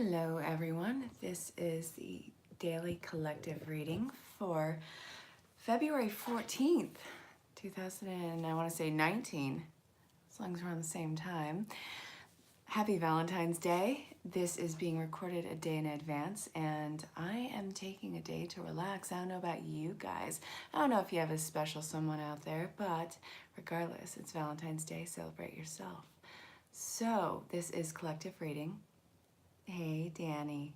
Hello everyone, this is the daily collective reading for February 14th, 2019, as long as we're on the same time. Happy Valentine's Day. This is being recorded a day in advance and I am taking a day to relax. I don't know about you guys. I don't know if you have a special someone out there, but regardless, it's Valentine's Day, celebrate yourself. So this is collective reading. Hey, Danny.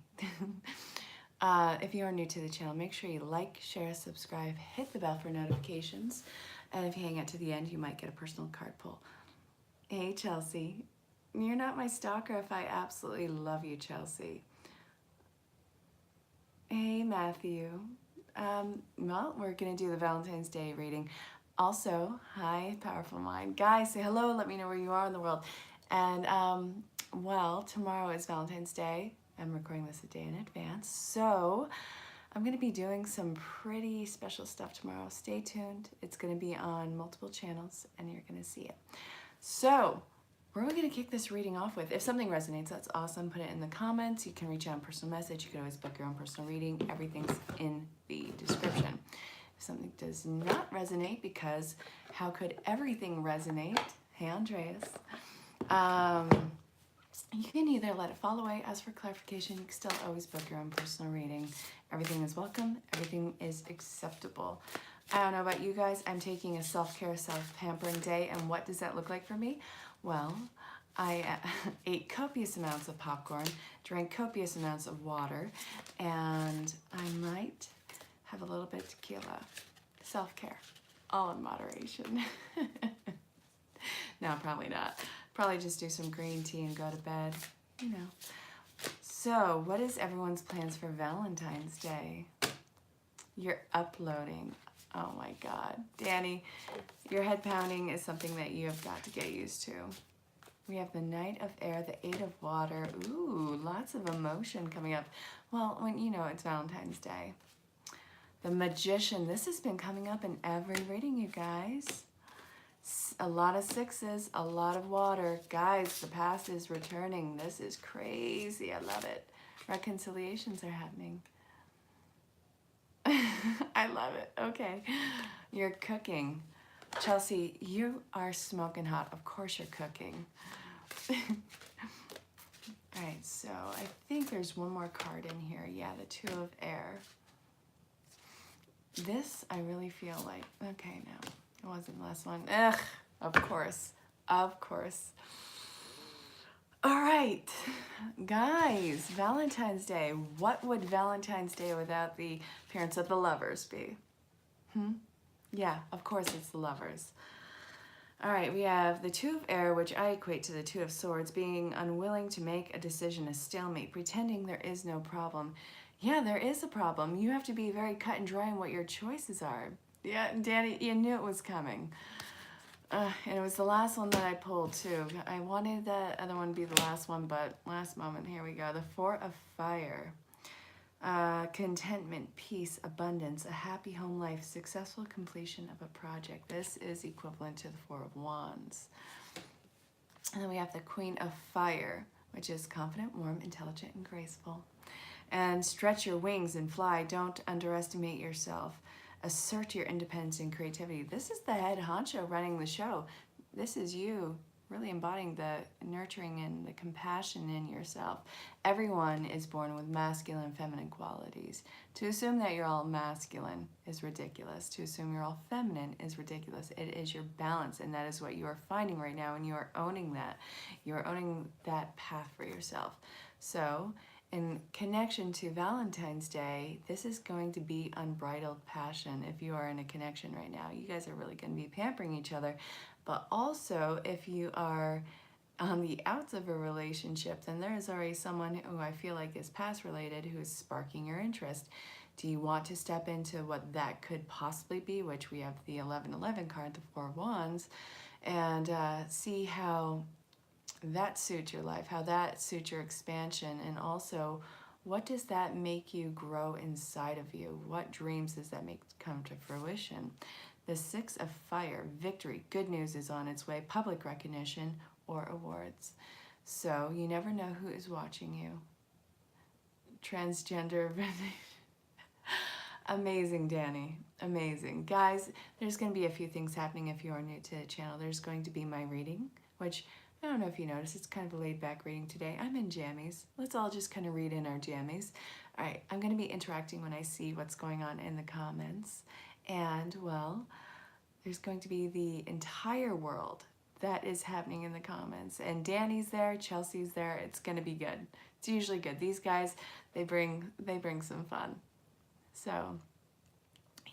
If you are new to the channel, make sure you like, share, subscribe, hit the bell for notifications. And if you hang out to the end, you might get a personal card pull. Hey, Chelsea. You're not my stalker if I absolutely love you, Chelsea. Hey, Matthew. Well, we're going to do the Valentine's Day reading. Also, hi, Powerful Mind. Guys, say hello. Let me know where you are in the world. And, well, tomorrow is Valentine's Day. I'm recording this a day in advance. So I'm going to be doing some pretty special stuff tomorrow. Stay tuned. It's going to be on multiple channels and you're going to see it. So where are we going to kick this reading off with? If something resonates, that's awesome. Put it in the comments. You can reach out in personal message. You can always book your own personal reading. Everything's in the description. If something does not resonate, because how could everything resonate? Hey, Andreas. You can either let it fall away. As for clarification, you can still always book your own personal reading. Everything is welcome. Everything is acceptable. I don't know about you guys. I'm taking a self-care, self-pampering day. And what does that look like for me? Well, I ate copious amounts of popcorn, drank copious amounts of water, and I might have a little bit of tequila. Self-care, all in moderation. No, probably not. Probably just do some green tea and go to bed, you know. So, what is everyone's plans for Valentine's Day? You're uploading. Oh my God. Danny, your head pounding is something that you have got to get used to. We have the Knight of Air, the Eight of Water. Ooh, lots of emotion coming up. Well, when you know it's Valentine's Day. The Magician. This has been coming up in every reading, you guys. A lot of sixes, a lot of water. Guys, the past is returning. This is crazy. I love it. Reconciliations are happening. I love it. Okay. You're cooking. Chelsea, you are smoking hot. Of course you're cooking. All right, so I think there's one more card in here. Yeah, the Two of Air. This, I really feel like, okay, no, it wasn't the last one. Ugh, of course, of course. All right, guys, Valentine's Day. What would Valentine's Day without the appearance of the lovers be? Yeah, of course it's the lovers. All right, we have the Two of Air, which I equate to the Two of Swords, being unwilling to make a decision, a stalemate, pretending there is no problem. Yeah, there is a problem. You have to be very cut and dry on what your choices are. Yeah, Danny, you knew it was coming. And it was the last one that I pulled too. I wanted that other one to be the last one, but last moment, here we go. The Four of Fire. Contentment, peace, abundance, a happy home life, successful completion of a project. This is equivalent to the Four of Wands. And then we have the Queen of Fire, which is confident, warm, intelligent, and graceful. And stretch your wings and fly. Don't underestimate yourself. Assert your independence and creativity. This is the head honcho running the show. This is you really embodying the nurturing and the compassion in yourself. Everyone is born with masculine and feminine qualities. To assume that you're all masculine is ridiculous. To assume you're all feminine is ridiculous. It is your balance, and that is what you are finding right now, and you are owning that. You are owning that path for yourself. So, in connection to Valentine's Day, this is going to be unbridled passion. If you are in a connection right now, you guys are really going to be pampering each other. But also, if you are on the outs of a relationship, then there is already someone who I feel like is past related who is sparking your interest. Do you want to step into what that could possibly be, which we have the 1111 card, the Four of Wands, and see how that suits your life, how that suits your expansion, and also what does that make you grow inside of you? What dreams does that make come to fruition? The Six of Fire, victory, good news is on its way, public recognition or awards. So you never know who is watching you. transgender. Amazing, Danny. Amazing. Guys, there's going to be a few things happening if you are new to the channel. There's going to be my reading, which I don't know if you noticed, it's kind of a laid-back reading today. I'm in jammies. Let's all just kind of read in our jammies. All right, I'm going to be interacting when I see what's going on in the comments. And, well, there's going to be the entire world that is happening in the comments. And Danny's there, Chelsea's there. It's going to be good. It's usually good. These guys, they bring some fun. So,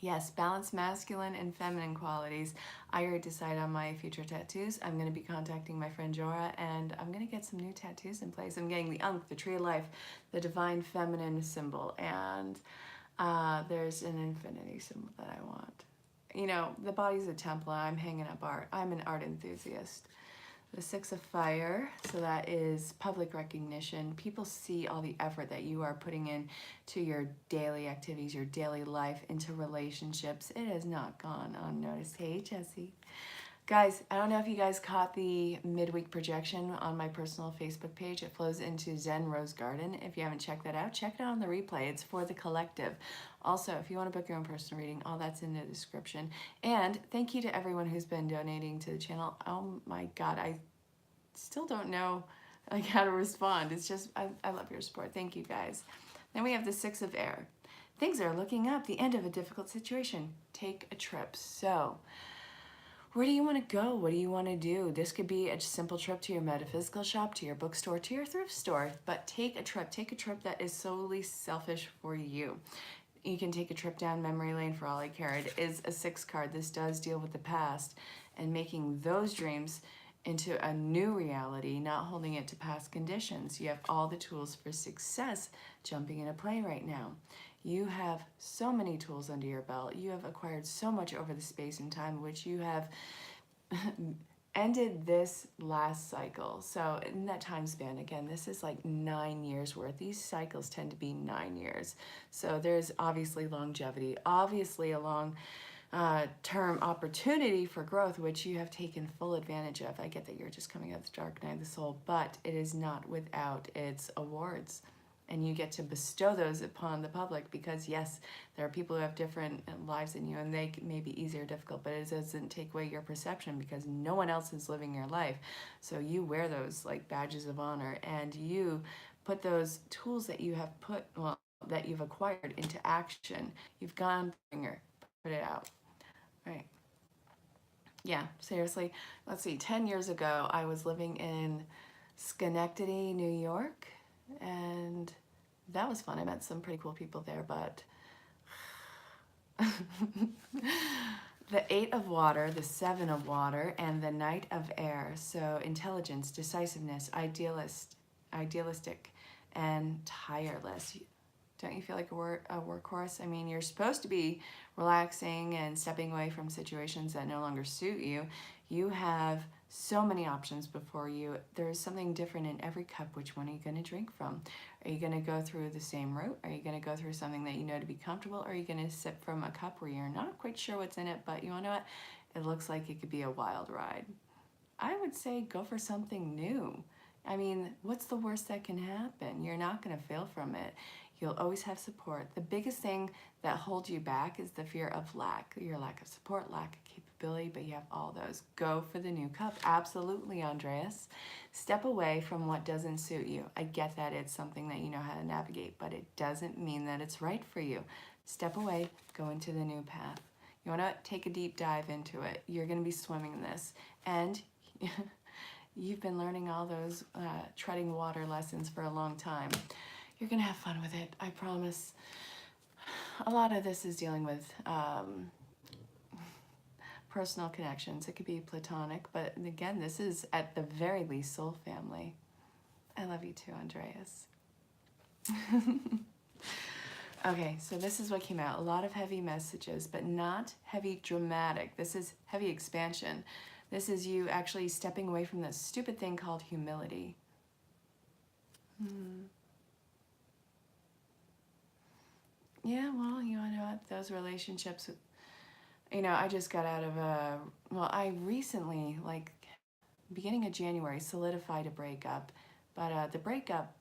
yes, balance masculine and feminine qualities. I already decided on my future tattoos. I'm going to be contacting my friend Jora, and I'm going to get some new tattoos in place. I'm getting the Ankh, the Tree of Life, the Divine Feminine symbol, and there's an infinity symbol that I want. You know, the body's a temple, I'm hanging up art. I'm an art enthusiast. The Six of Fire, so that is public recognition. People see all the effort that you are putting in to your daily activities, your daily life, into relationships. It has not gone unnoticed. Hey, Jesse. Guys, I don't know if you guys caught the midweek projection on my personal Facebook page. It flows into Zen Rose Garden. If you haven't checked that out, check it out on the replay. It's for the collective. Also, if you want to book your own personal reading, all that's in the description. And thank you to everyone who's been donating to the channel. Oh my God, I still don't know like how to respond. It's just, I love your support. Thank you guys. Then we have the Six of Air. Things are looking up, the end of a difficult situation. Take a trip. So, where do you want to go? What do you want to do? This could be a simple trip to your metaphysical shop, to your bookstore, to your thrift store, but take a trip. Take a trip that is solely selfish for you. You can take a trip down memory lane for all I care. It is a 6 card. This does deal with the past and making those dreams into a new reality, not holding it to past conditions. You have all the tools for success jumping into play right now. You have so many tools under your belt. You have acquired so much over the space and time in which you have ended this last cycle. So in that time span, again, this is like 9 years worth. These cycles tend to be 9 years. So there's obviously longevity, obviously a long term opportunity for growth, which you have taken full advantage of. I get that you're just coming out of the dark night of the soul, but it is not without its awards. And you get to bestow those upon the public because, yes, there are people who have different lives than you, and they may be easy or difficult, but it doesn't take away your perception because no one else is living your life. So you wear those like badges of honor, and you put those tools that you have that you've acquired into action. You've gone, put it out. Right. Yeah, seriously. Let's see, 10 years ago, I was living in Schenectady, New York, and that was fun. I met some pretty cool people there, but the 8 of water, the 7 of water, and the Knight of air. So intelligence, decisiveness, idealistic, and tireless. Don't you feel like a workhorse? I mean, you're supposed to be relaxing and stepping away from situations that no longer suit you. You have so many options before you. There's something different in every cup. Which one are you going to drink from? Are you going to go through the same route? Are you going to go through something that you know to be comfortable? Or are you going to sip from a cup where you're not quite sure what's in it, but you want to know what? It looks like it could be a wild ride. I would say go for something new. I mean, what's the worst that can happen? You're not going to fail from it. You'll always have support. The biggest thing that holds you back is the fear of lack. Your lack of support, lack of capability, but you have all those. Go for the new cup. Absolutely, Andreas. Step away from what doesn't suit you. I get that it's something that you know how to navigate, but it doesn't mean that it's right for you. Step away, go into the new path. You want to take a deep dive into it. You're going to be swimming in this. And you've been learning all those treading water lessons for a long time. You're going to have fun with it, I promise. A lot of this is dealing with personal connections. It could be platonic, but again, this is at the very least soul family. I love you too, Andreas. Okay, so this is what came out. A lot of heavy messages, but not heavy dramatic. This is heavy expansion. This is you actually stepping away from this stupid thing called humility. Yeah, well, you know what, those relationships, you know, I just got out of I recently, like, beginning of January, solidified a breakup, but the breakup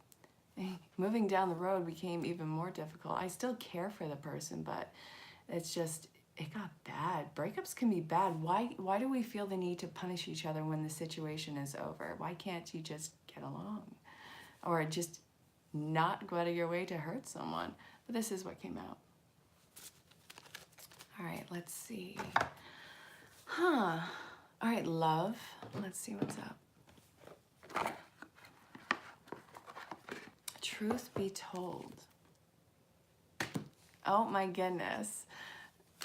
moving down the road became even more difficult. I still care for the person, but it's just, it got bad. Breakups can be bad. Why do we feel the need to punish each other when the situation is over? Why can't you just get along? Or just not go out of your way to hurt someone? But this is what came out. All right, let's see. All right, love. Let's see what's up. Truth be told. Oh my goodness.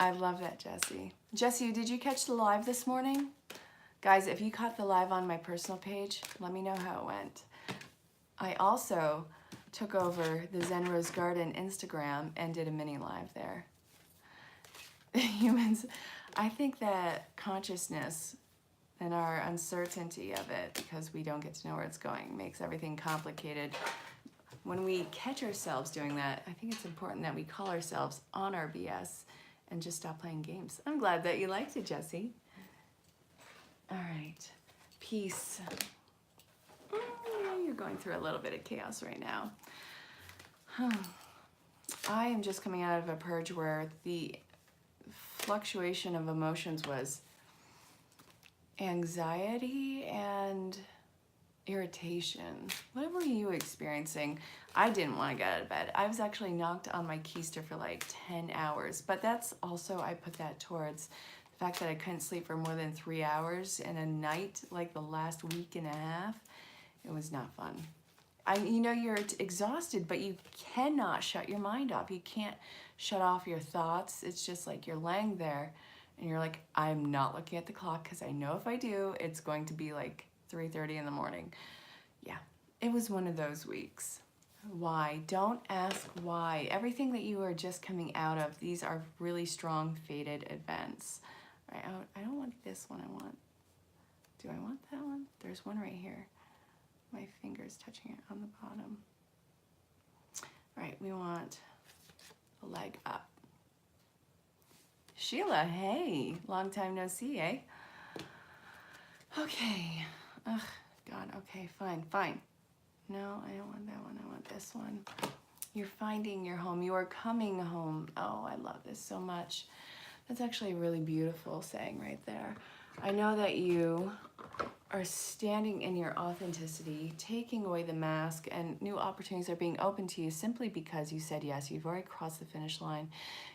I love that, Jessie. Jessie, did you catch the live this morning? Guys, if you caught the live on my personal page, let me know how it went. I also took over the Zen Rose Garden Instagram and did a mini live there. Humans, I think that consciousness and our uncertainty of it, because we don't get to know where it's going, makes everything complicated. When we catch ourselves doing that, I think it's important that we call ourselves on our BS and just stop playing games. I'm glad that you liked it, Jessie. All right, peace. You're going through a little bit of chaos right now. I am just coming out of a purge where the fluctuation of emotions was anxiety and irritation. What were you experiencing? I didn't want to get out of bed. I was actually knocked on my keister for like 10 hours, but that's also, I put that towards the fact that I couldn't sleep for more than 3 hours in a night, like the last week and a half. It was not fun. You know, you're exhausted, but you cannot shut your mind off. You can't shut off your thoughts. It's just like you're laying there and you're like, I'm not looking at the clock because I know if I do, it's going to be like 3:30 in the morning. Yeah, it was one of those weeks. Why? Don't ask why. Everything that you are just coming out of, these are really strong fated events. Right? I don't want this one. Do I want that one? There's one right here. My finger's touching it on the bottom. All right, we want a leg up. Sheila, hey, long time no see, eh? Okay, ugh, God, okay, fine. No, I don't want that one, I want this one. You're finding your home, you are coming home. Oh, I love this so much. That's actually a really beautiful saying right there. I know that you are standing in your authenticity, taking away the mask, and new opportunities are being opened to you simply because you said yes. You've already crossed the finish line.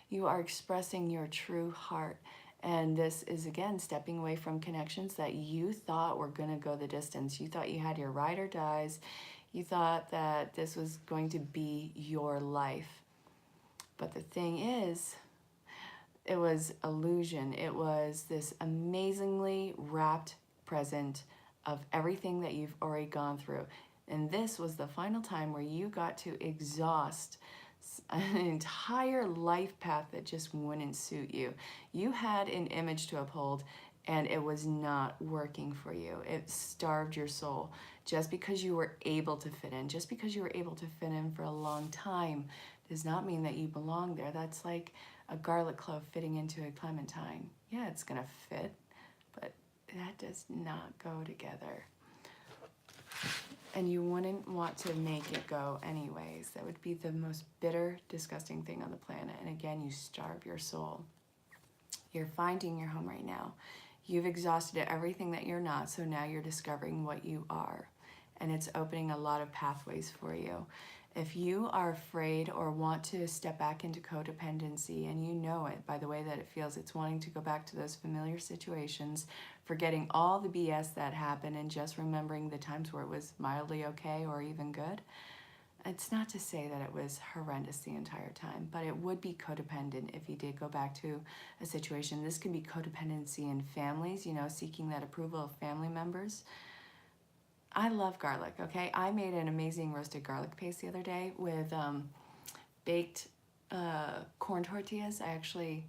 You are expressing your true heart. And this is, again, stepping away from connections that you thought were going to go the distance. You thought you had your ride or dies. You thought that this was going to be your life. But the thing is, it was illusion. It was this amazingly wrapped present of everything that you've already gone through. And this was the final time where you got to exhaust an entire life path that just wouldn't suit you. You had an image to uphold and it was not working for you. It starved your soul. Just because you were able to fit in, just because you were able to fit in for a long time does not mean that you belong there. That's like a garlic clove fitting into a clementine. Yeah, it's gonna fit, but that does not go together. And you wouldn't want to make it go anyways. That would be the most bitter, disgusting thing on the planet. And again, you starve your soul. You're finding your home right now. You've exhausted everything that you're not, so now you're discovering what you are. And it's opening a lot of pathways for you. If you are afraid or want to step back into codependency, and you know it by the way that it feels, it's wanting to go back to those familiar situations, forgetting all the BS that happened and just remembering the times where it was mildly okay or even good. It's not to say that it was horrendous the entire time, but it would be codependent if you did go back to a situation. This can be codependency in families, you know, seeking that approval of family members. I love garlic, okay? I made an amazing roasted garlic paste the other day with baked corn tortillas. I actually,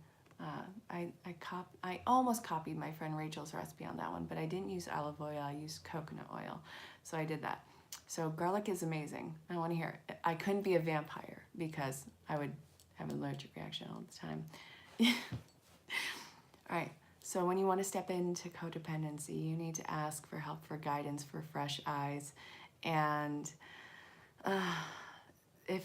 I almost copied my friend Rachel's recipe on that one, but I didn't use olive oil, I used coconut oil. So I did that. So garlic is amazing. I want to hear it. I couldn't be a vampire because I would have an allergic reaction all the time. All right. So when you want to step into codependency, you need to ask for help, for guidance, for fresh eyes. And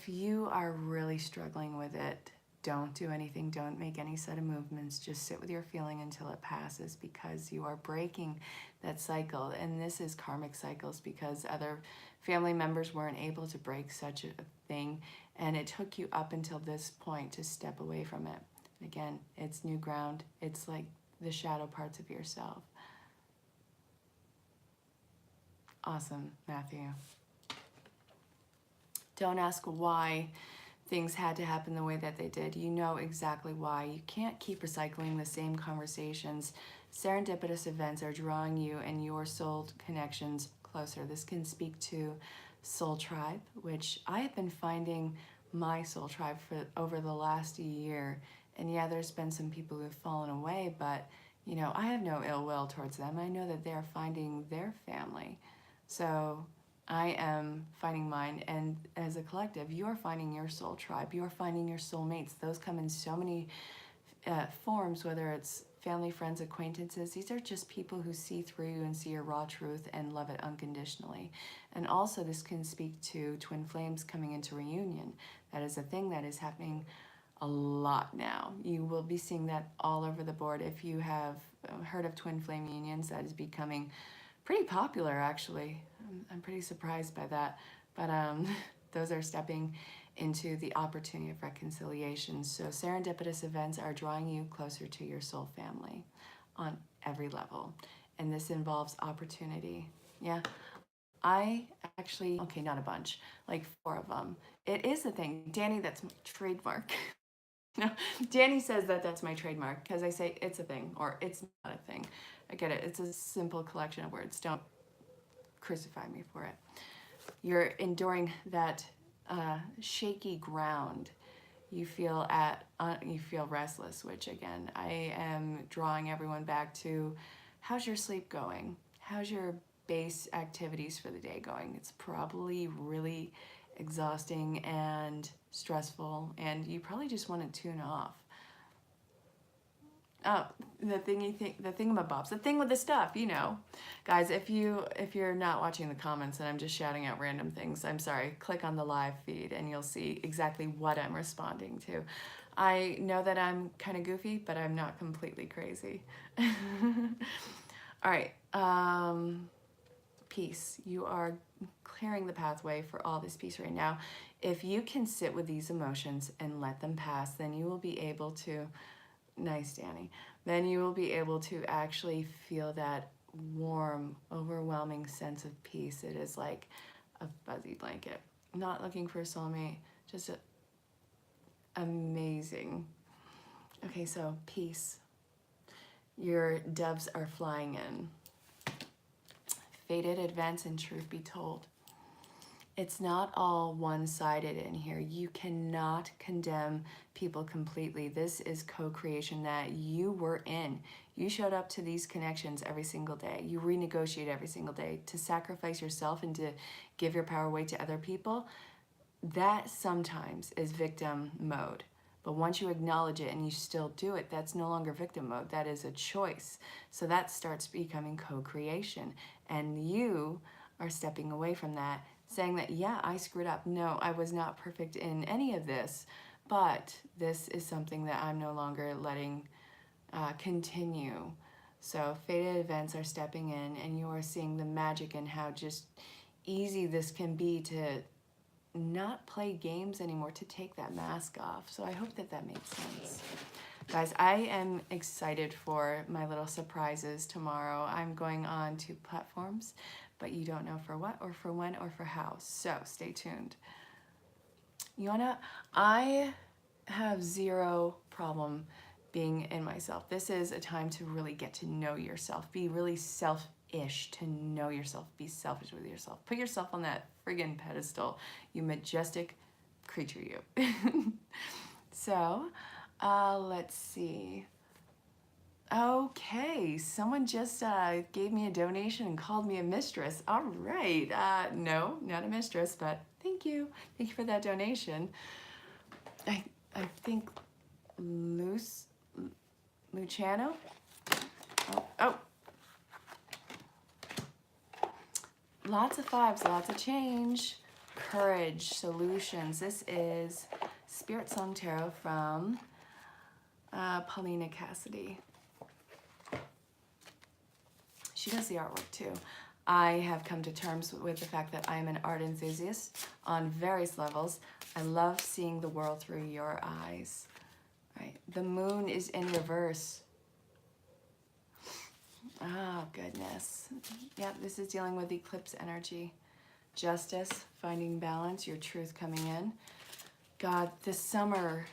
if you are really struggling with it, don't do anything. Don't make any set of movements. Just sit with your feeling until it passes, because you are breaking that cycle. And this is karmic cycles because other family members weren't able to break such a thing. And it took you up until this point to step away from it. Again, it's new ground. It's like the shadow parts of yourself. Awesome, Matthew. Don't ask why things had to happen the way that they did. You know exactly why. You can't keep recycling the same conversations. Serendipitous events are drawing you and your soul connections closer. This can speak to soul tribe, which I have been finding my soul tribe for over the last year. And yeah, there's been some people who've fallen away, but you know, I have no ill will towards them. I know that they're finding their family. So I am finding mine, and as a collective, you are finding your soul tribe. You are finding your soulmates. Those come in so many forms, whether it's family, friends, acquaintances. These are just people who see through you and see your raw truth and love it unconditionally. And also this can speak to twin flames coming into reunion. That is a thing that is happening a lot now. You will be seeing that all over the board. If you have heard of twin flame unions, that is becoming pretty popular, actually. I'm pretty surprised by that. But those are stepping into the opportunity of reconciliation. So serendipitous events are drawing you closer to your soul family on every level. And this involves opportunity. Yeah. I actually, okay, not a bunch, like 4 of them. It is a thing. Danny, that's my trademark. No, Danny says that that's my trademark because I say it's a thing or it's not a thing. I get it. It's a simple collection of words. Don't crucify me for it. You're enduring that shaky ground. You feel restless, which again, I am drawing everyone back to how's your sleep going? How's your base activities for the day going? It's probably really exhausting and stressful, and you probably just want to tune off. Oh, the thingamabobs, the thing with the stuff, you know. Guys, if you're not watching the comments and I'm just shouting out random things, I'm sorry. Click on the live feed and you'll see exactly what I'm responding to. I know that I'm kind of goofy, but I'm not completely crazy. All right. Peace. You are clearing the pathway for all this peace right now. If you can sit with these emotions and let them pass, then you will be able to, nice Danny, then you will be able to actually feel that warm, overwhelming sense of peace. It is like a fuzzy blanket. Not looking for a soulmate, just amazing. Okay, so peace. Your doves are flying in. Fated events and truth be told. It's not all one-sided in here. You cannot condemn people completely. This is co-creation that you were in. You showed up to these connections every single day. You renegotiate every single day. To sacrifice yourself and to give your power away to other people, that sometimes is victim mode. But once you acknowledge it and you still do it, that's no longer victim mode. That is a choice. So that starts becoming co-creation. And you are stepping away from that, saying that, yeah, I screwed up. No, I was not perfect in any of this. But this is something that I'm no longer letting continue. So fated events are stepping in, and you are seeing the magic in how just easy this can be to not play games anymore, to take that mask off. So I hope that that makes sense. Guys, I am excited for my little surprises tomorrow. I'm going on 2 platforms, but you don't know for what or for when or for how. So stay tuned. Yona, I have 0 problem being in myself. This is a time to really get to know yourself. Be really selfish to know yourself. Be selfish with yourself. Put yourself on that friggin' pedestal, you majestic creature, you. So, let's see. Okay, someone just gave me a donation and called me a mistress. All right. No, not a mistress, but thank you. Thank you for that donation. I think Luciano? Oh. Lots of 5s, lots of change. courage, solutions. This is Spirit Song Tarot from Paulina Cassidy. She does the artwork too. I have come to terms with the fact that I am an art enthusiast on various levels. I love seeing the world through your eyes. Right. The moon is in reverse. Oh, goodness. Yeah, this is dealing with eclipse energy. Justice, finding balance, your truth coming in. God, this summer,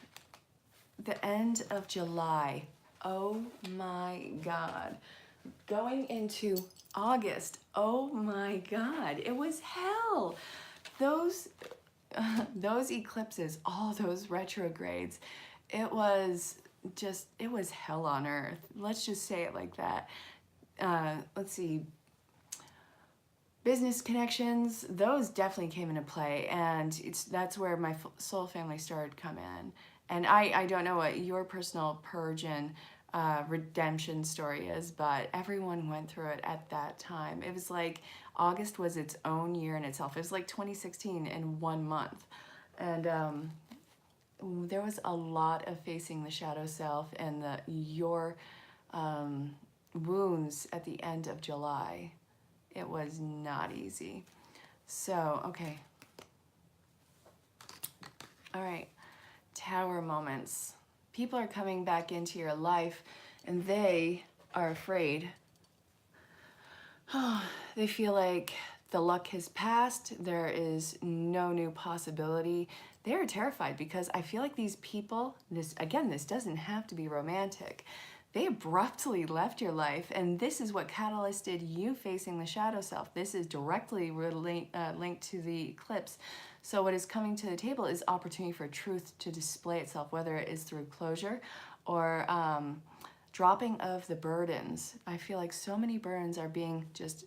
the end of July. Oh my God. Going into August. Oh my God. It was hell. Those eclipses, all those retrogrades, it was hell on earth. Let's just say it like that. Let's see. Business connections, those definitely came into play, and that's where my soul family started to come in. And I don't know what your personal purge and redemption story is, but everyone went through it at that time. It was like August was its own year in itself. It was like 2016 in 1 month. And there was a lot of facing the shadow self and your wounds at the end of July. It was not easy. So, okay. All right. Tower moments. People are coming back into your life and they are afraid. Oh, they feel like the luck has passed. There is no new possibility. They're terrified because I feel like these people, this doesn't have to be romantic. They abruptly left your life, and this is what catalyzed you facing the shadow self. This is directly linked to the eclipse. So what is coming to the table is opportunity for truth to display itself, whether it is through closure or dropping of the burdens. I feel like so many burdens are being just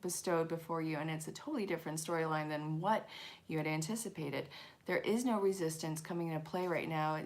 bestowed before you, and it's a totally different storyline than what you had anticipated. There is no resistance coming into play right now.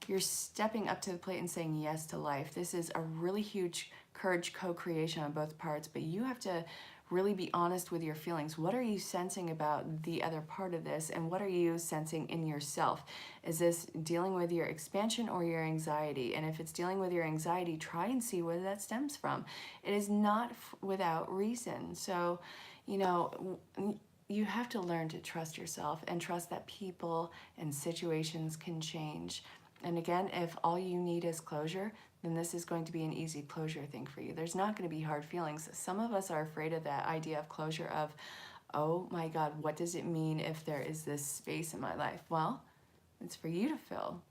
You're stepping up to the plate and saying yes to life. This is a really huge courage co-creation on both parts, but you have to really be honest with your feelings. What are you sensing about the other part of this, and what are you sensing in yourself? Is this dealing with your expansion or your anxiety? And if it's dealing with your anxiety, try and see where that stems from. It is not without reason. So, you know, you have to learn to trust yourself and trust that people and situations can change. And again, if all you need is closure, then this is going to be an easy closure thing for you. There's not going to be hard feelings. Some of us are afraid of that idea of closure of, oh my God, what does it mean if there is this space in my life? Well, it's for you to fill.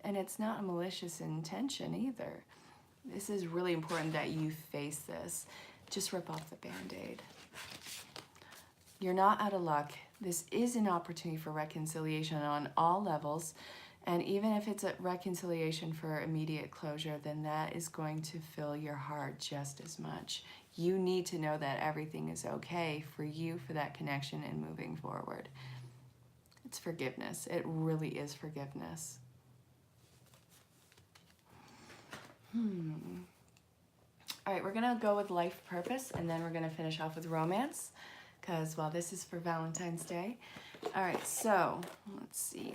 And it's not a malicious intention either. This is really important that you face this. Just rip off the Band-Aid. You're not out of luck. This is an opportunity for reconciliation on all levels. And even if it's a reconciliation for immediate closure, then that is going to fill your heart just as much. You need to know that everything is okay for you, for that connection and moving forward. It's forgiveness. It really is forgiveness. All right, we're gonna go with life purpose, and then we're gonna finish off with romance, because, well, this is for Valentine's Day. All right, so let's see.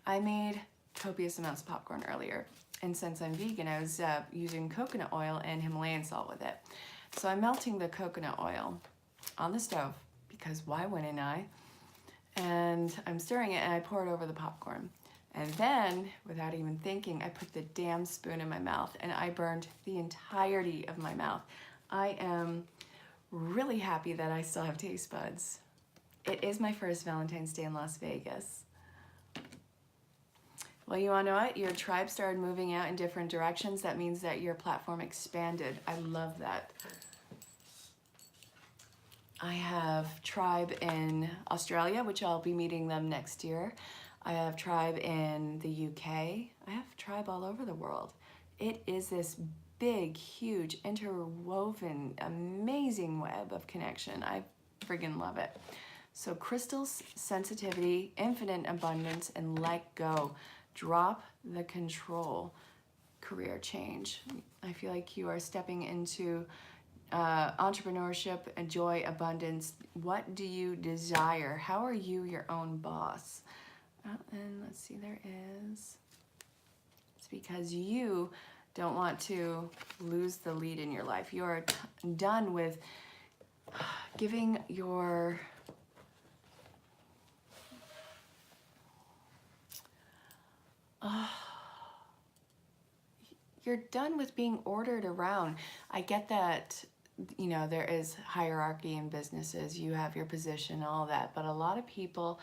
I made copious amounts of popcorn earlier, and since I'm vegan, I was using coconut oil and Himalayan salt with it. So I'm melting the coconut oil on the stove, because why wouldn't I? And I'm stirring it, and I pour it over the popcorn. And then, without even thinking, I put the damn spoon in my mouth, and I burned the entirety of my mouth. I am really happy that I still have taste buds. It is my first Valentine's Day in Las Vegas. Well, you wanna know what? Your tribe started moving out in different directions. That means that your platform expanded. I love that. I have tribe in Australia, which I'll be meeting them next year. I have tribe in the UK. I have tribe all over the world. It is this big, huge, interwoven, amazing web of connection. I friggin' love it. So crystals, sensitivity, infinite abundance, and let go. Drop the control. Career change. I feel like you are stepping into entrepreneurship, joy, abundance. What do you desire? How are you your own boss? And let's see, there is. It's because you don't want to lose the lead in your life. You are done with giving your you're done with being ordered around. I get that, you know, there is hierarchy in businesses. You have your position, all that. But a lot of people,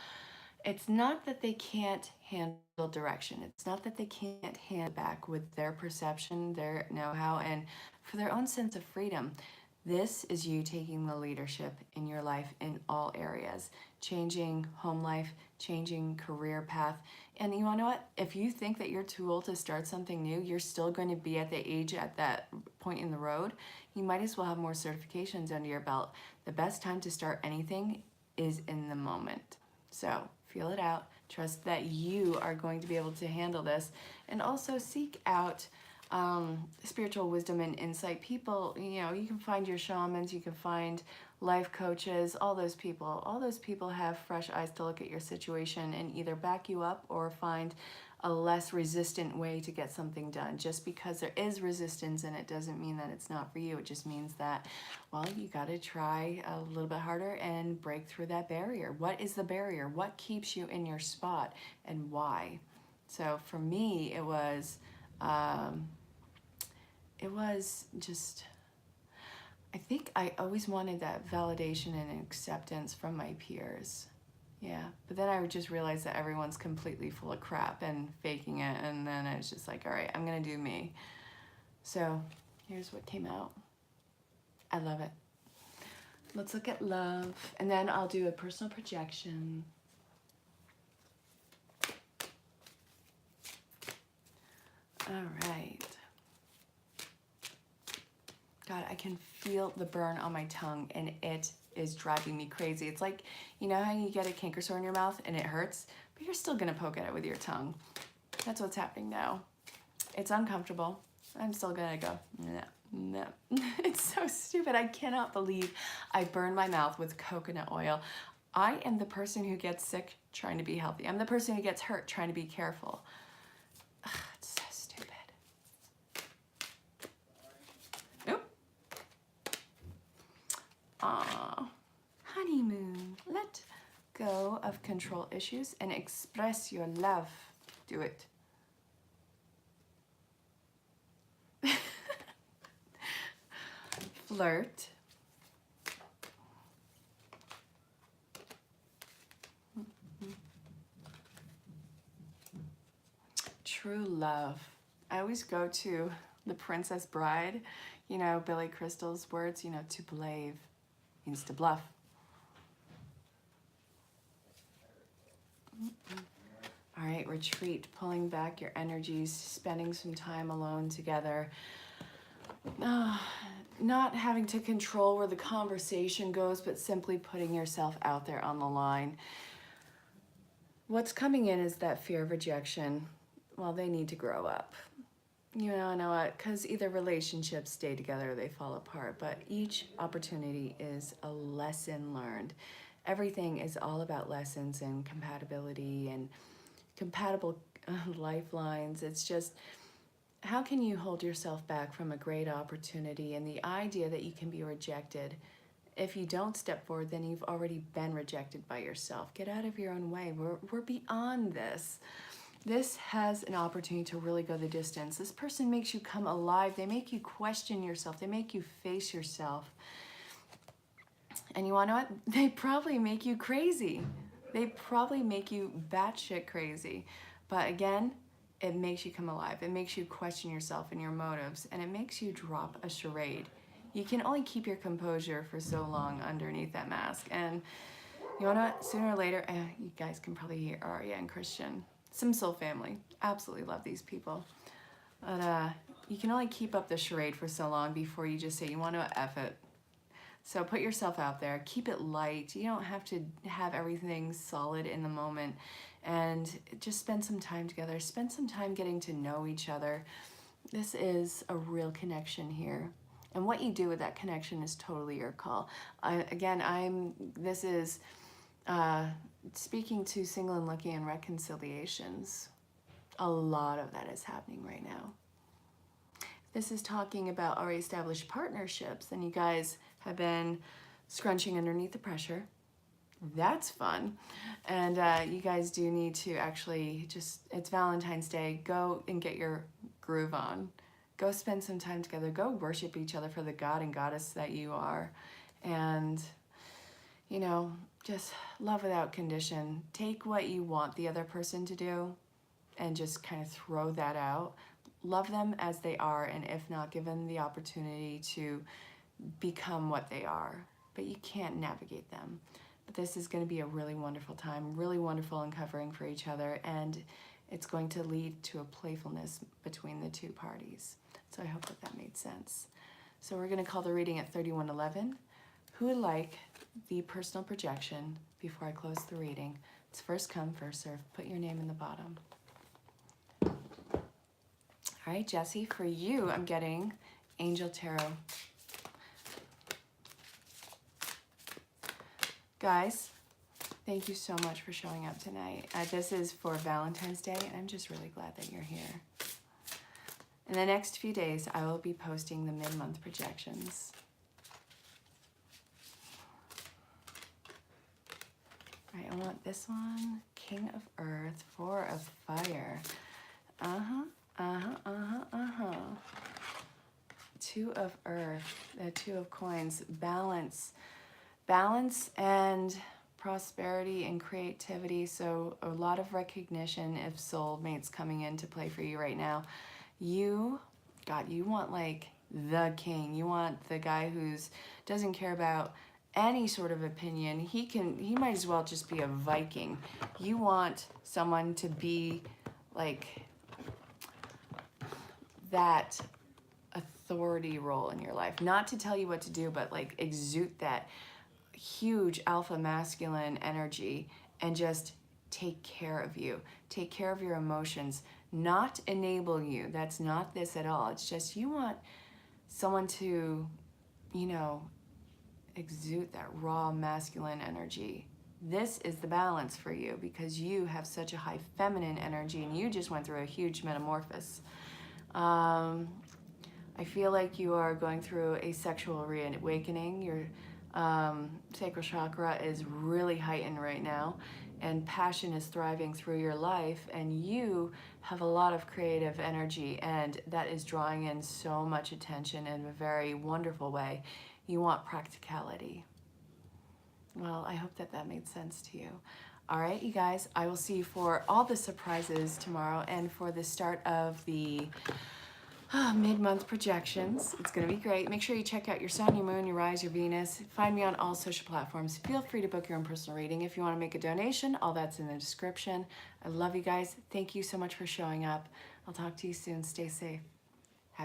it's not that they can't handle direction. It's not that they can't hand back with their perception, their know-how, and for their own sense of freedom. This is you taking the leadership in your life in all areas, changing home life, changing career path. And you know what? If you think that you're too old to start something new, you're still going to be at the age at that point in the road. You might as well have more certifications under your belt. The best time to start anything is in the moment. So feel it out. Trust that you are going to be able to handle this, and also seek out spiritual wisdom and insight. People, you know, you can find your shamans, you can find life coaches, all those people have fresh eyes to look at your situation and either back you up or find a less resistant way to get something done. Just because there is resistance and it doesn't mean that it's not for you. It just means that, well, you got to try a little bit harder and break through that barrier. What is the barrier? What keeps you in your spot, and why? So for me, it was just, I think I always wanted that validation and acceptance from my peers. Yeah, but then I just realized that everyone's completely full of crap and faking it, and then I was just like, all right, I'm gonna do me. So here's what came out. I love it. Let's look at love, and then I'll do a personal projection. All right. God, I can feel the burn on my tongue, and it is driving me crazy. It's like, you know how you get a canker sore in your mouth and it hurts, but you're still gonna poke at it with your tongue. That's what's happening now. It's uncomfortable. I'm still gonna go, no. It's so stupid. I cannot believe I burned my mouth with coconut oil. I am the person who gets sick trying to be healthy. I'm the person who gets hurt trying to be careful. Ugh, it's so stupid. Honeymoon. Let go of control issues and express your love. Do it. Flirt. True love. I always go to The Princess Bride, you know, Billy Crystal's words, you know, to blave means to bluff. All right, retreat, pulling back your energies, spending some time alone together. Not having to control where the conversation goes, but simply putting yourself out there on the line. What's coming in is that fear of rejection. Well, they need to grow up. You know what? Because either relationships stay together or they fall apart, but each opportunity is a lesson learned. Everything is all about lessons and compatibility and compatible lifelines. It's just, how can you hold yourself back from a great opportunity and the idea that you can be rejected? If you don't step forward, then you've already been rejected by yourself. Get out of your own way. We're beyond this. This has an opportunity to really go the distance. This person makes you come alive. They make you question yourself. They make you face yourself. And you want to know what? They probably make you crazy. They probably make you batshit crazy. But again, it makes you come alive. It makes you question yourself and your motives. And it makes you drop a charade. You can only keep your composure for so long underneath that mask. And you know what? Sooner or later, you guys can probably hear Arya and Christian. Some soul family. Absolutely love these people. But you can only keep up the charade for so long before you just say, you want to F it. So put yourself out there. Keep it light. You don't have to have everything solid in the moment. And just spend some time together. Spend some time getting to know each other. This is a real connection here. And what you do with that connection is totally your call. This is speaking to single and lucky and reconciliations. A lot of that is happening right now. This is talking about already established partnerships, and you guys have been scrunching underneath the pressure. That's fun. And you guys do need to actually it's Valentine's Day, go and get your groove on. Go spend some time together. Go worship each other for the God and Goddess that you are. And, you know, just love without condition. Take what you want the other person to do and just kind of throw that out. Love them as they are, and if not, give them the opportunity to become what they are. But you can't navigate them. But this is going to be a really wonderful time, really wonderful uncovering for each other, and it's going to lead to a playfulness between the two parties. So I hope that that made sense. So we're going to call the reading at 3111. Who would like the personal projection before I close the reading? It's first come, first serve. Put your name in the bottom. All right, Jessie, for you, I'm getting Angel Tarot. Guys, thank you so much for showing up tonight. This is for Valentine's Day, and I'm just really glad that you're here. In the next few days, I will be posting the mid-month projections. All right, I want this one, King of Earth, Four of Fire. Two of Earth, Two of Coins, balance and prosperity and creativity. So a lot of recognition if soulmates coming into play for you right now. You want like the king. You want the guy who's doesn't care about any sort of opinion. He might as well just be a Viking. You want someone to be like that authority role in your life. Not to tell you what to do, but like exude that huge alpha masculine energy and just take care of you. Take care of your emotions, not enable you. That's not this at all. It's just you want someone to, you know, exude that raw masculine energy. This is the balance for you because you have such a high feminine energy and you just went through a huge metamorphosis. I feel like you are going through a sexual reawakening. Your sacral chakra is really heightened right now, and passion is thriving through your life, and you have a lot of creative energy, and that is drawing in so much attention in a very wonderful way. You want practicality. Well, I hope that that made sense to you. All right, you guys, I will see you for all the surprises tomorrow and for the start of the mid-month projections. It's going to be great. Make sure you check out your sun, your moon, your rise, your Venus. Find me on all social platforms. Feel free to book your own personal reading. If you want to make a donation, all that's in the description. I love you guys. Thank you so much for showing up. I'll talk to you soon. Stay safe.